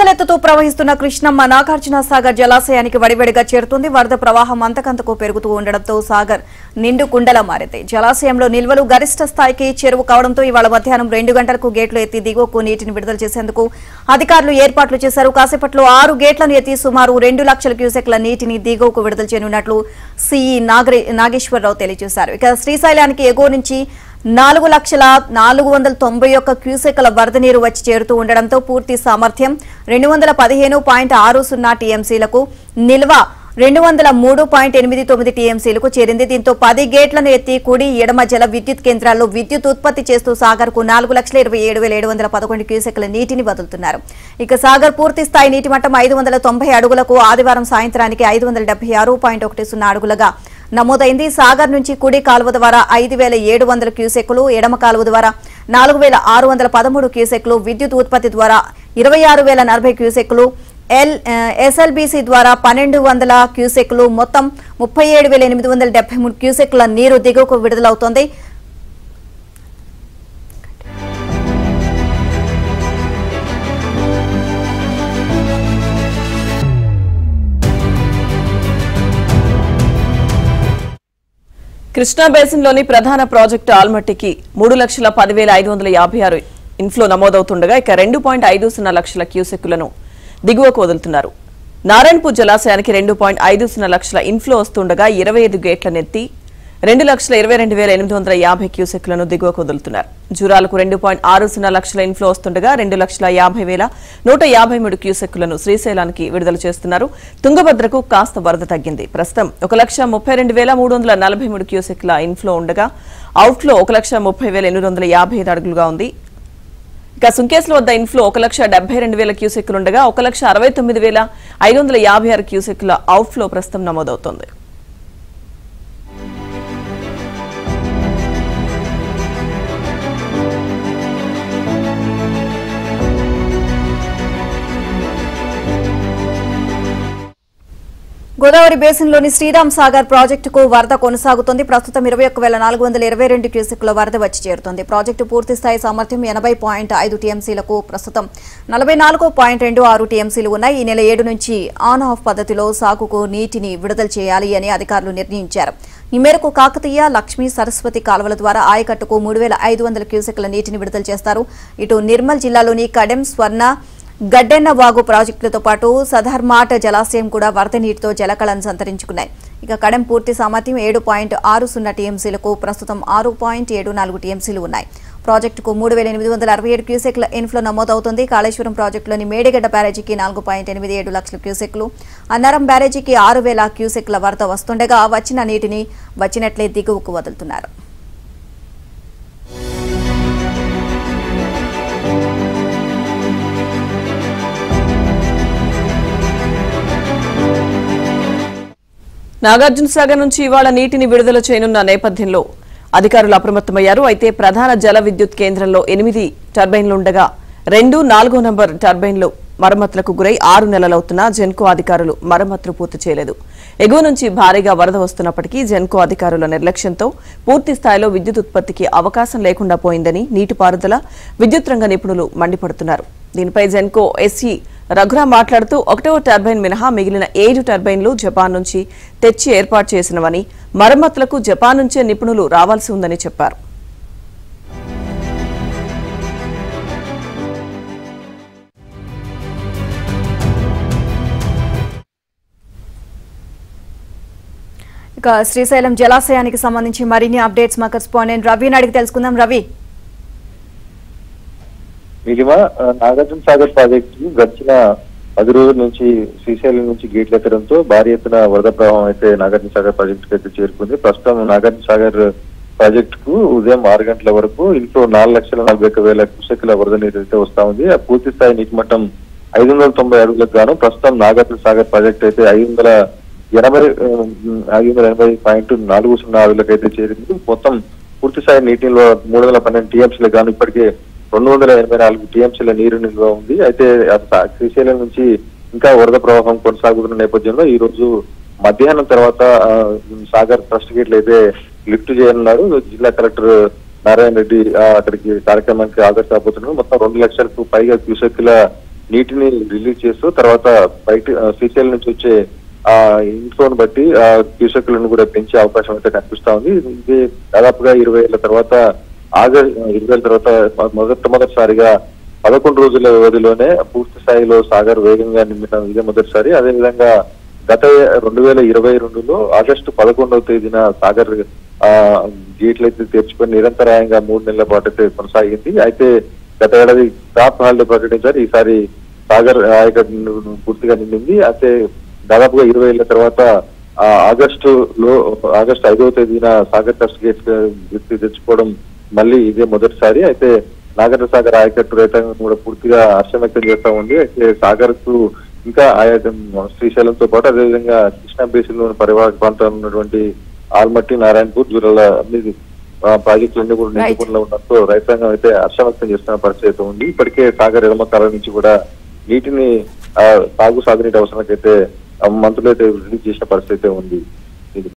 ఉరకలెత్తుతూ ప్రవహిస్తున్న కృష్ణమ్మ నాగార్జున సాగర్ జలాశయానికి వడివడిగా చేరుతుంది. వరద ప్రవాహం అంతకంతకు పెరుగుతూ ఉండడంతో సాగర్ నిండు కుండలా మారింది. జలాశయంలో నిల్వలు గరిష్ట స్థాయికి చేరువ కావడంతో ఇవాళ మధ్యాహ్నం 2 గంటలకు గేట్లు ఎత్తి దిగువకు నీటిని విడుదల చేసేందుకు అధికారులు ఏర్పాట్లు చేశారు. కాసేపట్లో 6 గేట్లను ఎత్తి సుమారు 2 లక్షల క్యూసెక్ల నీటిని దిగువకు విడుదల చేయనున్నట్లు సిఈ నాగేశ్వరరావు తెలియజేశారు. ఇక శ్రీశైలానికి ఎగువ నుంచి 4,491 క్యూసెక్ల వరద నీరు వచ్చి చేరుతూ ఉండడంతో పూర్తి సామర్థ్యం 215.60 టీఎంసీలకు, నిల్వ 203.89 టీఎంసీలకు చేరింది. దీంతో 10 గేట్లను ఎత్తి కుడి ఎడమ జల విద్యుత్ కేంద్రాల్లో విద్యుత్ ఉత్పత్తి చేస్తూ సాగర్ కు 4,27,711 క్యూసెక్ల నీటిని వదులుతున్నారు. ఇక సాగర్ పూర్తి స్థాయి నీటి మట్టం 590 అడుగులకు ఆదివారం సాయంత్రానికి 576.10 అడుగులుగా నమోదైంది. సాగర్ నుంచి కుడి కాలువ ద్వారా 5,700 క్యూసెక్లు, ఎడమ కాలువ ద్వారా 4,613 క్యూసెక్లు, విద్యుత్ ఉత్పత్తి ద్వారా 26,040 క్యూసెక్లు, ఎస్ఎల్బీసీ ద్వారా 1,200 క్యూసెక్లు, మొత్తం 37,873 క్యూసెక్ల నీరు దిగువకు విడుదలవుతోంది. కృష్ణా బేసిన్లోని ప్రధాన ప్రాజెక్టు ఆల్మట్టికి 3,10,556 ఇన్ఫ్లో నమోదవుతుండగా ఇక 2.50 లక్షల క్యూసెక్కులను దిగువకు వదులుతున్నారు. నారాయణపూర్ జలాశయానికి 2.50 లక్షల ఇన్ఫ్లో వస్తుండగా 25 గేట్లనెత్తి 2,22,850 క్యూసెక్కులను దిగువకు వదులుతున్నారు. జూరాలకు 2.60 లక్షల ఇన్ఫ్లో వస్తుండగా 2,50,153 క్యూసెక్కులను శ్రీశైలానికి విడుదల చేస్తున్నారు. తుంగభద్రకు కాస్త వరద తగ్గింది. ప్రస్తుతం 1,32,343 క్యూసెక్ల ఇన్ఫ్లో ఉండగా అవుట్ఫ్లో 1,30,855 అడుగులుగా ఉంది. ఇక సుంకేశ్ల వద్ద ఇన్ఫ్లో 1,72,000 క్యూసెక్కులుండగా 1,69,556 క్యూసెక్ల అవుట్ఫ్లో ప్రస్తుతం నమోదవుతోంది. గోదావరి బేసిన్లోని శ్రీరామ్ సాగర్ ప్రాజెక్టుకు వరద కొనసాగుతోంది. ప్రస్తుతం 21,422 క్యూసెక్ల వరద వచ్చి చేరుతోంది. ప్రాజెక్టు పూర్తి స్థాయి సామర్థ్యం 80.5 టీఎంసీలకు, ప్రస్తుతం 44.26 టీఎంసీలు ఉన్నాయి. ఈ నెల 7 నుంచి ఆన్ ఆఫ్ పద్ధతిలో సాగుకు నీటిని విడుదల చేయాలి అని అధికారులు నిర్ణయించారు. ఈ మేరకు కాకతీయ, లక్ష్మీ, సరస్వతి కాలువల ద్వారా ఆయకట్టుకు 3,500 క్యూసెక్ల నీటిని విడుదల చేస్తారు. ఇటు నిర్మల్ జిల్లాలోని కడెం, స్వర్ణ, గడ్డెన్న వాగు ప్రాజెక్టులతో పాటు సదర్మాట్ జలాశయం కూడా వరద నీటితో జలకళను సంతరించుకున్నాయి. ఇక కడెం పూర్తి సామర్థ్యం 7.60 టీఎంసీలకు, ప్రస్తుతం 6.74 టీఎంసీలు ఉన్నాయి. ప్రాజెక్టుకు 3,867 క్యూసెక్ల ఇన్ఫ్లో నమోదవుతుంది. కాళేశ్వరం ప్రాజెక్టులోని మేడిగడ్డ బ్యారేజీకి 4.87 లక్షల క్యూసెక్లు, అన్నారం బ్యారేజీకి 6,000 క్యూసెక్ల వరద వస్తుండగా వచ్చిన నీటిని వచ్చినట్లే దిగువకు వదులుతున్నారు. నాగార్జున సాగర్ నుంచి ఇవాళ నీటిని విడుదల చేయనున్న నేపథ్యంలో అధికారులు అప్రమత్తమయ్యారు. అయితే ప్రధాన జల విద్యుత్ కేంద్రంలో 8 టర్బైన్లుండగా 2, 4 నంబర్ టర్బైన్లు మరమ్మతులకు గురై 6 నెలలవుతున్నా జెన్కో అధికారులు మరమ్మతులు పూర్తి చేయలేదు. ఎగువ నుంచి భారీగా వరద వస్తున్నప్పటికీ జెన్కో అధికారుల నిర్లక్ష్యంతో పూర్తి స్థాయిలో విద్యుత్ ఉత్పత్తికి అవకాశం లేకుండా పోయిందని నీటిపారుదల, విద్యుత్ రంగ నిపుణులు మండిపడుతున్నారు. దీనిపై జెన్కో ఎస్ఈ రఘురాం మాట్లాడుతూ 1వ టర్బైన్ మినహా మిగిలిన 7 టర్బైన్లు జపాన్ నుంచి తెచ్చి ఏర్పాటు చేసినవని, మరమ్మతులకు జపాన్ నుంచే నిపుణులు రావాల్సి ఉందని చెప్పారు. ఇక శ్రీశైలం జలాశయానికి సంబంధించి మరిన్ని అప్డేట్స్ మా కరెస్పాండెంట్ రవిని అడిగి తెలుసుకుందాం. రవి, నాగార్జున సాగర్ ప్రాజెక్టు గడిచిన 10 రోజుల నుంచి శ్రీశైలం నుంచి గేట్లు ఎత్తడంతో భారీ ఎత్తున వరద ప్రవాహం అయితే నాగార్జున సాగర్ ప్రాజెక్టుకు అయితే చేరుకుంది. ప్రస్తుతం నాగార్జున సాగర్ ప్రాజెక్టుకు ఉదయం 6 గంటల వరకు ఇంట్లో 4,41,000 క్యూసెక్ల వరద నీరు అయితే వస్తా ఉంది. ఆ పూర్తి స్థాయి నీటి మట్టం 590 అడుగులకు గాను ప్రస్తుతం నాగార్జున సాగర్ ప్రాజెక్టు అయితే 580.40 అడుగులకు అయితే చేరింది. మొత్తం పూర్తి స్థాయి నీటిలో 312 టీఎంసీలకు గాను ఇప్పటికే 284 టీఎంసీల నీరు నిల్వ ఉంది. అయితే శ్రీశైలం నుంచి ఇంకా వరద ప్రవాహం కొనసాగుతున్న నేపథ్యంలో ఈ రోజు మధ్యాహ్నం తర్వాత సాగర్ ట్రస్ట్ గేట్లు అయితే లిఫ్ట్ చేయనున్నారు. జిల్లా కలెక్టర్ నారాయణ రెడ్డి అక్కడికి కార్యక్రమానికి హాజరు కాబోతున్నారు. మొత్తం 2 లక్షలకు పైగా క్యూసెక్ల నీటిని రిలీజ్ చేస్తూ తర్వాత బయట శ్రీశైలం నుంచి వచ్చే ఆ ఇన్ఫ్లోను బట్టి ఆ క్యూసెక్లను కూడా పెంచే అవకాశం అయితే కనిపిస్తా ఉంది. ఇది దాదాపుగా 20 ఏళ్ల తర్వాత ఆగస్టు 20 ఏళ్ల తర్వాత మొదటిసారిగా 11 రోజుల వ్యవధిలోనే పూర్తి స్థాయిలో సాగర్ వేగంగా నింపడం ఇదే మొదటిసారి. అదేవిధంగా గత 2022లో ఆగస్టు 11వ తేదీన సాగర్ గేట్లు అయితే తెరుచుకొని నిరంతరాయంగా 3 నెలల పాటు అయితే కొనసాగింది. అయితే గత ఏడాది టాప్ హాలిడే ప్రకటించారు. ఈసారి సాగర్ ఆయకట్టు పూర్తిగా నిండింది. అయితే దాదాపుగా 20 ఏళ్ల తర్వాత ఆగస్టు 5వ తేదీన సాగర్ టెస్ట్ గేట్ తెచ్చుకోవడం మళ్ళీ ఇదే మొదటిసారి. అయితే నాగార్జున సాగర్ ఆయకట్టు రైతాంగం కూడా పూర్తిగా హర్షం వ్యక్తం చేస్తా ఉంది. అయితే సాగర్ కు ఇంకా శ్రీశైలంతో పాటు అదేవిధంగా కృష్ణా బేసిన్ లోని పరివాహక ప్రాంతాల్లో ఉన్నటువంటి ఆల్మట్టి, నారాయణపూర్, జూరాల అన్ని ప్రాజెక్టులన్నీ కూడా నిండుకుండా ఉండడంతో రైతాంగం అయితే హర్షం వ్యక్తం చేస్తున్న పరిస్థితి ఉంది. ఇప్పటికే సాగర్ ఎడమ కాలం నుంచి కూడా నీటిని సాగునీటి అవసరాలకైతే మంత్రులు అయితే రిలీజ్ చేసిన పరిస్థితి ఉంది.